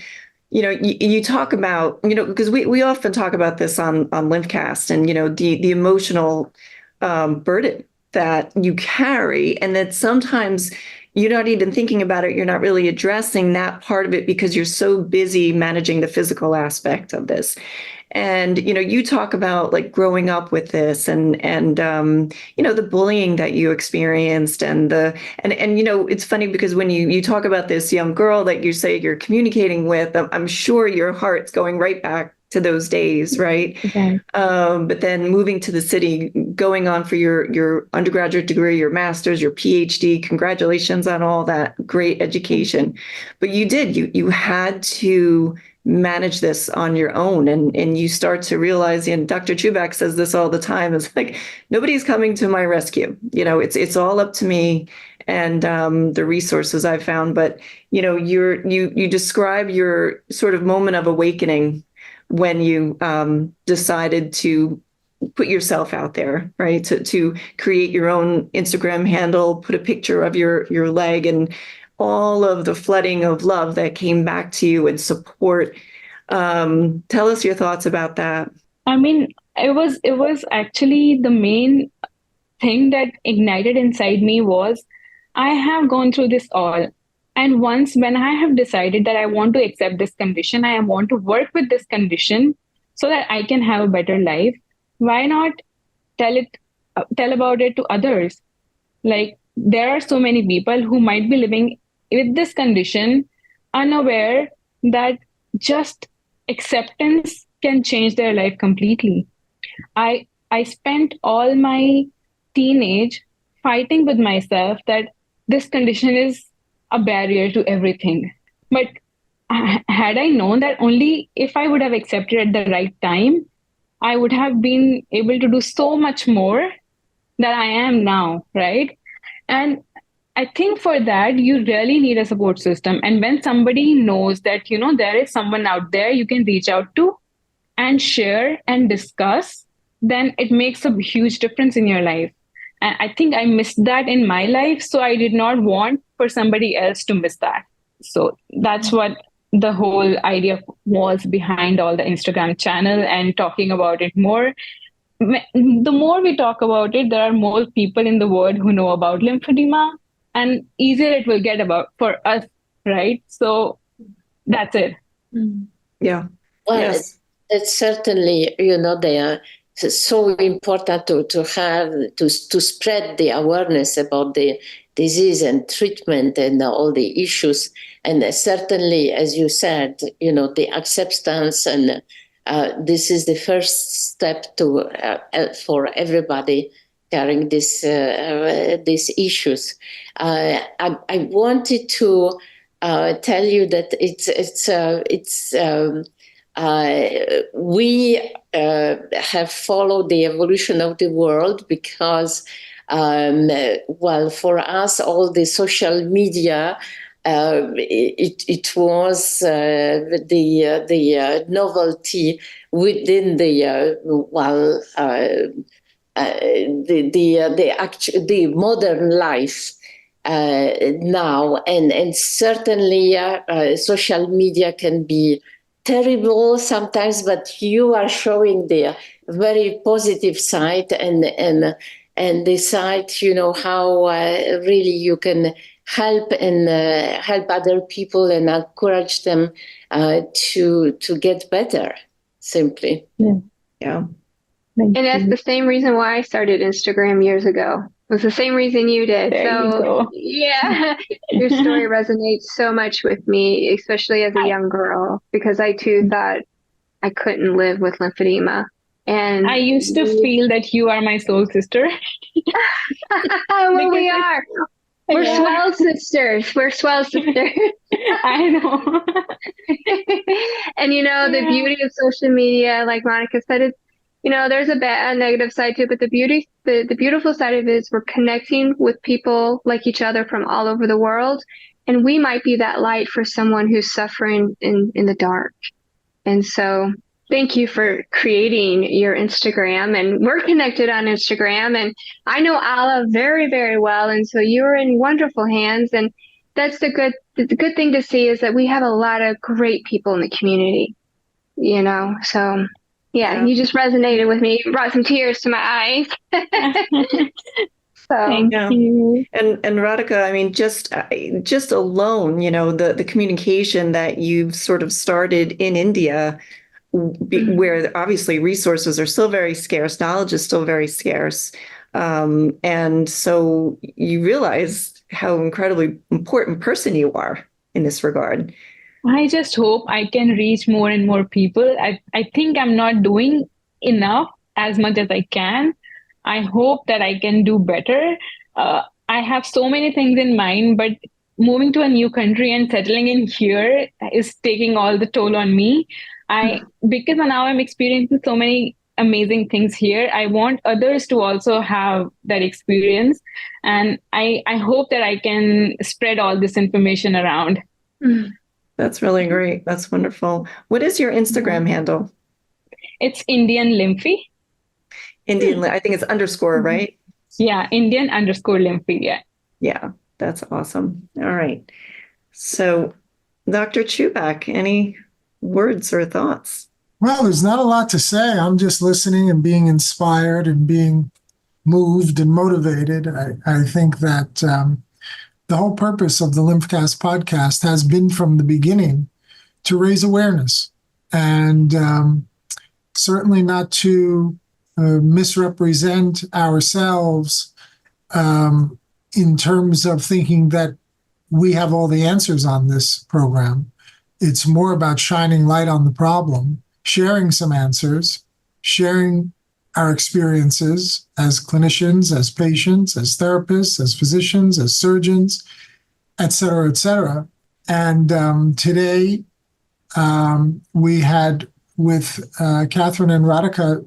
you talk about, because we often talk about this on LymphCast and, the emotional burden that you carry, and that sometimes you're not even thinking about it. You're not really addressing that part of it because you're so busy managing the physical aspect of this. And, you talk about like growing up with this and the bullying that you experienced and it's funny because when you talk about this young girl that you say you're communicating with, I'm sure your heart's going right back to those days, right? Okay. But then moving to the city, going on for your undergraduate degree, your master's, your PhD, congratulations on all that great education. But you had to manage this on your own. And you start to realize, and Dr. Chuback says this all the time, it's like, nobody's coming to my rescue. It's all up to me and the resources I've found. But, you describe your sort of moment of awakening when you decided to put yourself out there, right? To create your own Instagram handle, put a picture of your leg and all of the flooding of love that came back to you and support. Tell us your thoughts about that. I mean, it was actually the main thing that ignited inside me was I have gone through this all. And once when I have decided that I want to accept this condition, I want to work with this condition so that I can have a better life, why not tell about it to others? Like, there are so many people who might be living with this condition, unaware that just acceptance can change their life completely. I spent all my teenage fighting with myself that this condition is a barrier to everything. But had I known that, only if I would have accepted at the right time, I would have been able to do so much more than I am now, right? And I think for that, you really need a support system. And when somebody knows that, there is someone out there you can reach out to and share and discuss, then it makes a huge difference in your life. And I think I missed that in my life. So I did not want for somebody else to miss that. So that's what the whole idea was behind all the Instagram channel and talking about it more. The more we talk about it, there are more people in the world who know about lymphedema, and easier it will get about for us, right? So that's it. Yeah. Well, Yes. it's certainly, they are so important to spread the awareness about the disease and treatment and all the issues. And certainly, as you said, the acceptance, and this is the first step to for everybody carrying these issues. I wanted to tell you that we have followed the evolution of the world because, for us, all the social media, it was the novelty within the modern life now, and certainly social media can be terrible sometimes, but you are showing the very positive side and the side, how really you can help and help other people and encourage them to get better, simply. Yeah. And that's the same reason why I started Instagram years ago. It was the same reason you did. Yeah, your story resonates so much with me, especially as a young girl, because I too thought I couldn't live with lymphedema. And I used to feel that you are my soul sister. Well, we are. We're swell sisters. We're swell sisters. I know. And the beauty of social media, like Monika said, it's, there's a negative side to it, but the beautiful side of it is we're connecting with people like each other from all over the world, and we might be that light for someone who's suffering in the dark. And so, thank you for creating your Instagram, and we're connected on Instagram, and I know Ala very, very well, and so you're in wonderful hands, and that's the good thing to see is that we have a lot of great people in the community, so. Yeah, you just resonated with me. You brought some tears to my eyes. Thank you. And Radhika, I mean, just alone, the communication that you've sort of started in India, where obviously resources are still very scarce, knowledge is still very scarce. And so you realize how incredibly important person you are in this regard. I just hope I can reach more and more people. I think I'm not doing enough as much as I can. I hope that I can do better. I have so many things in mind, but moving to a new country and settling in here is taking all the toll on me. Because now I'm experiencing so many amazing things here. I want others to also have that experience. And I hope that I can spread all this information around. That's really great. That's wonderful. What is your Instagram handle? It's Indian Lymphy. I think it's underscore, right? Yeah, Indian_Lymphy. Yeah. Yeah, that's awesome. All right. So, Dr. Chuback, any words or thoughts? Well, there's not a lot to say. I'm just listening and being inspired and being moved and motivated. I think that the whole purpose of the LymphCast podcast has been from the beginning to raise awareness and certainly not to misrepresent ourselves in terms of thinking that we have all the answers on this program. It's more about shining light on the problem, sharing some answers, sharing our experiences as clinicians, as patients, as therapists, as physicians, as surgeons, et cetera, et cetera. And today we had with Catherine and Radhika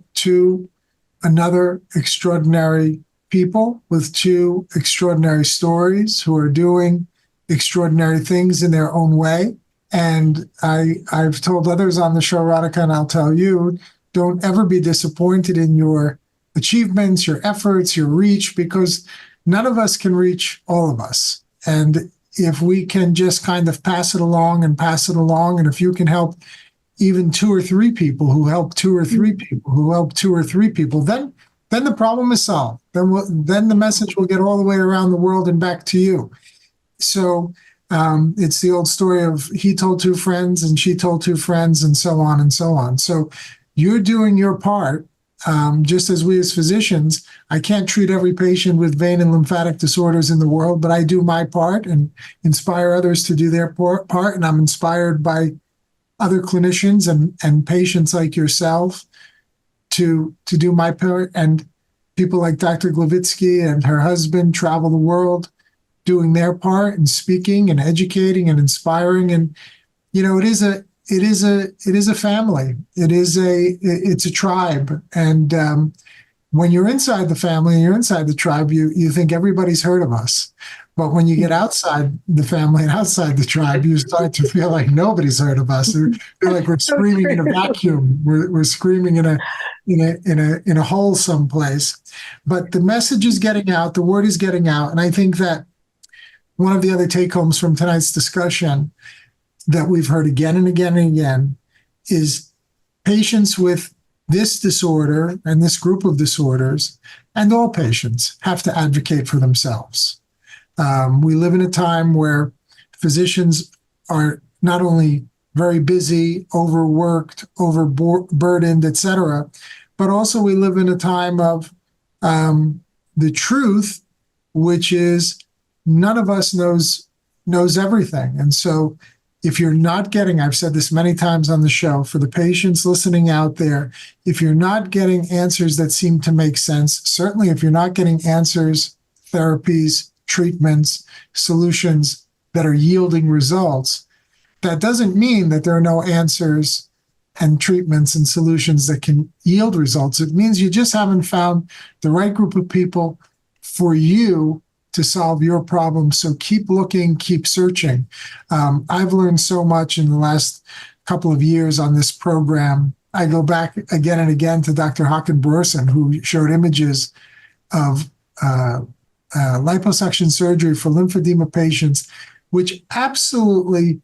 another extraordinary people with two extraordinary stories who are doing extraordinary things in their own way. And I've told others on the show, Radhika, and I'll tell you, don't ever be disappointed in your achievements, your efforts, your reach, because none of us can reach all of us. And if we can just kind of pass it along, and if you can help even 2 or 3 people who help 2 or 3 people who help 2 or 3 people, then the problem is solved. Then the message will get all the way around the world and back to you. So it's the old story of he told 2 friends and she told 2 friends and so on and so on. So you're doing your part, just as we as physicians. I can't treat every patient with vein and lymphatic disorders in the world, but I do my part and inspire others to do their part. And I'm inspired by other clinicians and patients like yourself to do my part. And people like Dr. Gloviczki and her husband travel the world doing their part and speaking and educating and inspiring. And, you know, it is a family. It's a tribe. And when you're inside the family and you're inside the tribe, you think everybody's heard of us. But when you get outside the family and outside the tribe, you start to feel like nobody's heard of us. We feel like we're screaming in a vacuum. We're screaming in a hole someplace. But the message is getting out. The word is getting out. And I think that one of the other take-homes from tonight's discussion that we've heard again and again and again is patients with this disorder and this group of disorders, and all patients, have to advocate for themselves. We live in a time where physicians are not only very busy, overworked, overburdened, et cetera, but also we live in a time of the truth, which is none of us knows everything. And so if you're not getting, I've said this many times on the show, for the patients listening out there, if you're not getting answers that seem to make sense, certainly if you're not getting answers, therapies, treatments, solutions that are yielding results, that doesn't mean that there are no answers and treatments and solutions that can yield results. It means you just haven't found the right group of people for you to solve your problems. So keep looking, keep searching. I've learned so much in the last couple of years on this program. I go back again and again to Dr. Håkan Borson, who showed images of liposuction surgery for lymphedema patients, which absolutely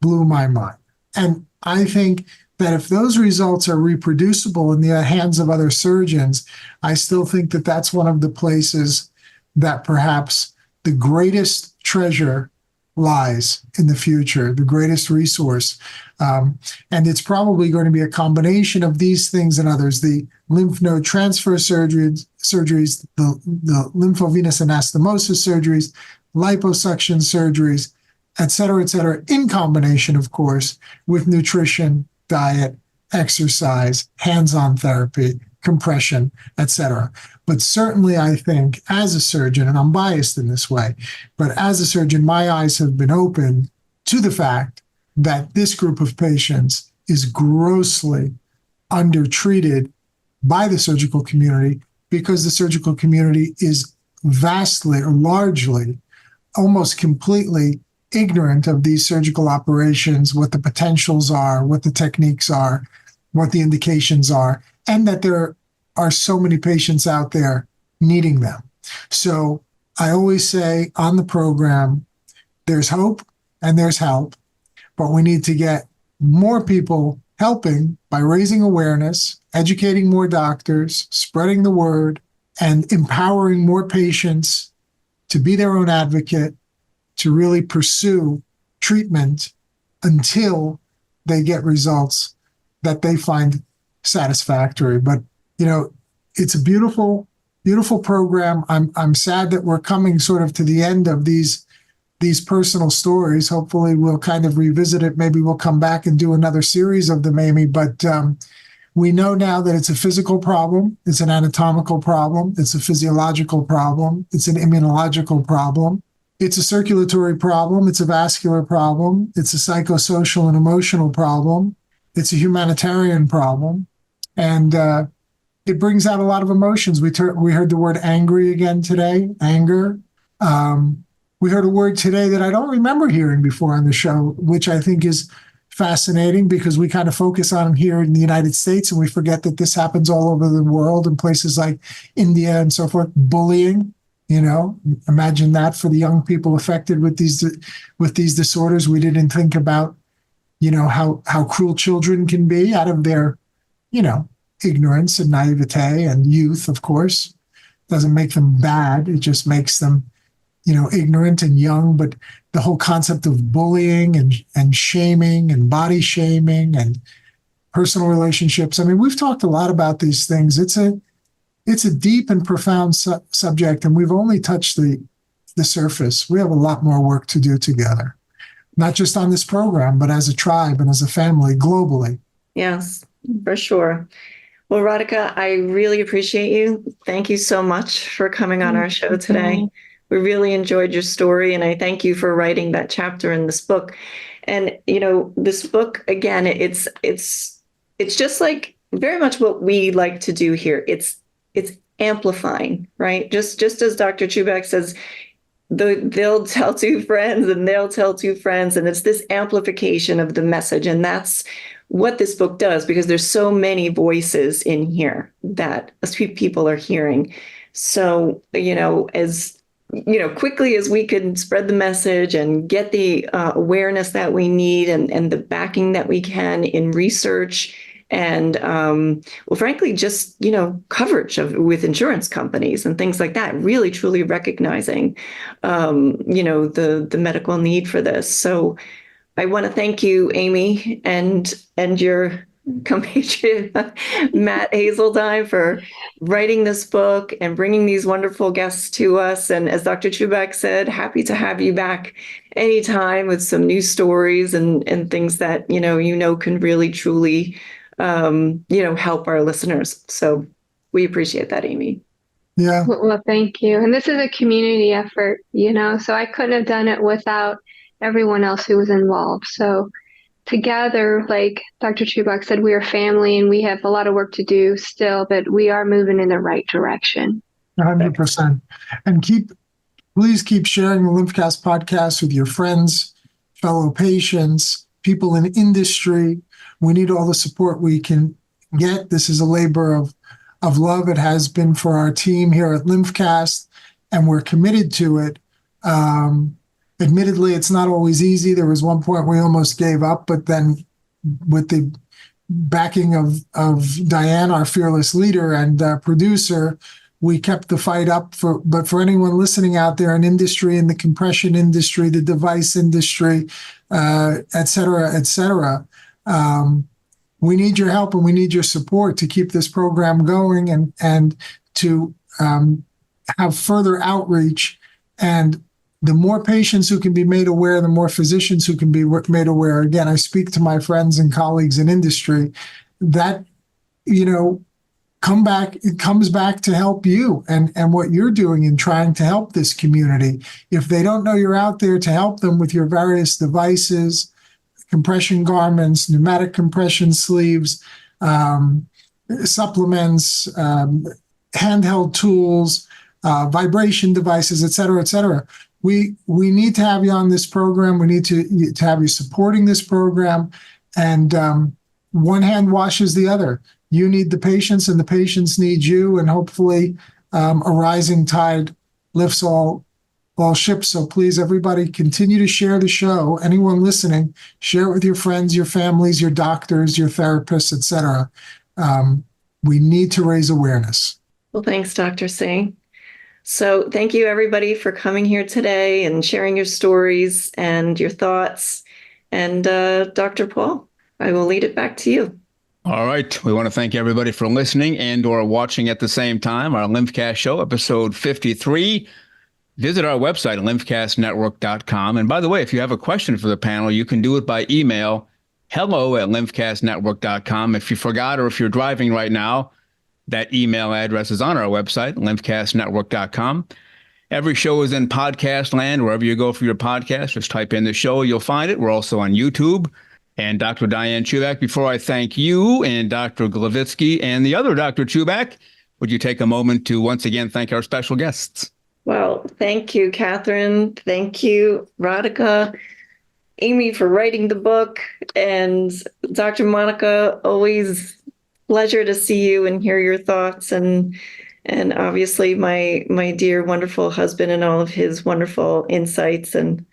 blew my mind. And I think that if those results are reproducible in the hands of other surgeons, I still think that that's one of the places that perhaps the greatest treasure lies in the future, the greatest resource. And it's probably going to be a combination of these things and others: the lymph node transfer surgeries, the lymphovenous anastomosis surgeries, liposuction surgeries, et cetera, in combination, of course, with nutrition, diet, exercise, hands-on therapy, compression, et cetera. But certainly I think as a surgeon, and I'm biased in this way, but as a surgeon, my eyes have been opened to the fact that this group of patients is grossly undertreated by the surgical community, because the surgical community is vastly or largely, almost completely ignorant of these surgical operations, what the potentials are, what the techniques are, what the indications are, and that there are so many patients out there needing them. So I always say on the program, there's hope and there's help, but we need to get more people helping by raising awareness, educating more doctors, spreading the word, and empowering more patients to be their own advocate, to really pursue treatment until they get results that they find satisfactory. But, you know, it's a beautiful, beautiful program. I'm sad that we're coming sort of to the end of these personal stories. Hopefully we'll kind of revisit it. Maybe we'll come back and do another series of them, Amy. But We know now that it's a physical problem, it's an anatomical problem, it's a physiological problem, it's an immunological problem, it's a circulatory problem, it's a vascular problem, it's a psychosocial and emotional problem, it's a humanitarian problem, and it brings out a lot of emotions. We heard the word angry again today, anger. We heard a word today that I don't remember hearing before on the show, which I think is fascinating because we kind of focus on here in the United States and we forget that this happens all over the world in places like India and so forth. Bullying, imagine that for the young people affected with these disorders. We didn't think about, how cruel children can be out of their, ignorance and naivete and youth, of course. Doesn't make them bad. It just makes them, ignorant and young. But the whole concept of bullying and shaming and body shaming and personal relationships. I mean, we've talked a lot about these things. It's a deep and profound subject, and we've only touched the surface. We have a lot more work to do together, not just on this program, but as a tribe and as a family globally. Yes, for sure. Well, Radhika, I really appreciate you. Thank you so much for coming on our show today. We really enjoyed your story, and I thank you for writing that chapter in this book. And, this book, again, it's just like very much what we like to do here. It's amplifying, right? Just as Dr. Chuback says, they'll tell two friends and they'll tell two friends, and it's this amplification of the message. And that's what this book does, because there's so many voices in here that people are hearing. So, as quickly as we can spread the message and get the awareness that we need and the backing that we can in research and, frankly, just, coverage with insurance companies and things like that, really, truly recognizing, the medical need for this. So I want to thank you, Amy, and your compatriot, Matt Hazeldine, for writing this book and bringing these wonderful guests to us. And as Dr. Chuback said, happy to have you back anytime with some new stories and things that, can really, truly, help our listeners. So we appreciate that, Amy. Yeah. Well, thank you. And this is a community effort, so I couldn't have done it without everyone else who was involved. So together, like Dr. Chuback said, we are family and we have a lot of work to do still, but we are moving in the right direction. 100%. And please keep sharing the LymphCast podcast with your friends, fellow patients, people in industry. We need all the support we can get. This is a labor of love. It has been for our team here at LymphCast, and we're committed to it. Admittedly, it's not always easy. There was one point we almost gave up, but then with the backing of Diane, our fearless leader and producer, we kept the fight up. But for anyone listening out there in industry, in the compression industry, the device industry, et cetera, we need your help and we need your support to keep this program going and to have further outreach. And the more patients who can be made aware, the more physicians who can be made aware. Again, I speak to my friends and colleagues in industry that, it comes back to help you and what you're doing in trying to help this community. If they don't know you're out there to help them with your various devices, compression garments, pneumatic compression sleeves, supplements, handheld tools, vibration devices, et cetera, we need to have you on this program. We need to have you supporting this program. And one hand washes the other. You need the patients and the patients need you. And hopefully a rising tide lifts all ships. So please, everybody, continue to share the show. Anyone listening, share it with your friends, your families, your doctors, your therapists, et cetera. We need to raise awareness. Well, thanks, Dr. Singh. So thank you, everybody, for coming here today and sharing your stories and your thoughts. And Dr. Paul, I will lead it back to you. All right. We want to thank everybody for listening and or watching at the same time. Our LymphCast show, episode 53. Visit our website at lymphcastnetwork.com. And by the way, if you have a question for the panel, you can do it by email hello@lymphcastnetwork.com. If you forgot or if you're driving right now, that email address is on our website, lymphcastnetwork.com. Every show is in podcast land. Wherever you go for your podcast, just type in the show. You'll find it. We're also on YouTube. And Dr. Diane Chuback, before I thank you and Dr. Gloviczki and the other Dr. Chuback, would you take a moment to once again thank our special guests? Well, thank you, Catherine. Thank you, Radhika, Amy, for writing the book, and Dr. Monika. Always pleasure to see you and hear your thoughts, and obviously my dear, wonderful husband and all of his wonderful insights and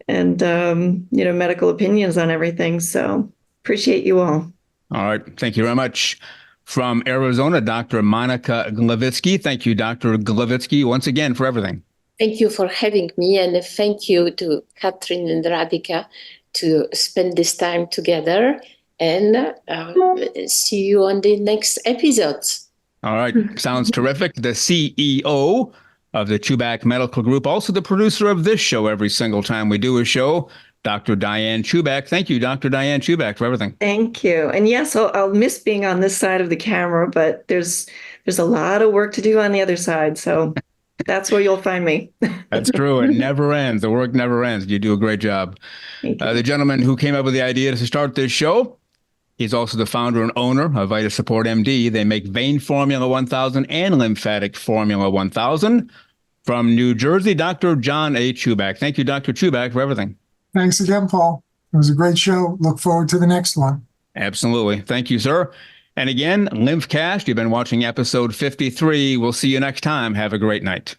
medical opinions on everything. So appreciate you all. All right, thank you very much. From Arizona, Dr. Monika Gloviczki. Thank you, Dr. Gloviczki, once again for everything. Thank you for having me, and thank you to Catherine and Radhika to spend this time together, and see you on the next episodes. All right, sounds terrific. The CEO of the Chuback Medical Group, also the producer of this show every single time we do a show, Dr. Diane Chuback. Thank you, Dr. Diane Chuback, for everything. Thank you. And yes, I'll miss being on this side of the camera, but there's a lot of work to do on the other side. So that's where you'll find me. That's true. It never ends. The work never ends. You do a great job. The gentleman who came up with the idea to start this show, he's also the founder and owner of Vita Support MD. They make Vein Formula 1000 and Lymphatic Formula 1000. From New Jersey, Dr. John A. Chuback. Thank you, Dr. Chuback, for everything. Thanks again, Paul. It was a great show. Look forward to the next one. Absolutely. Thank you, sir. And again, LymphCast, you've been watching episode 53. We'll see you next time. Have a great night.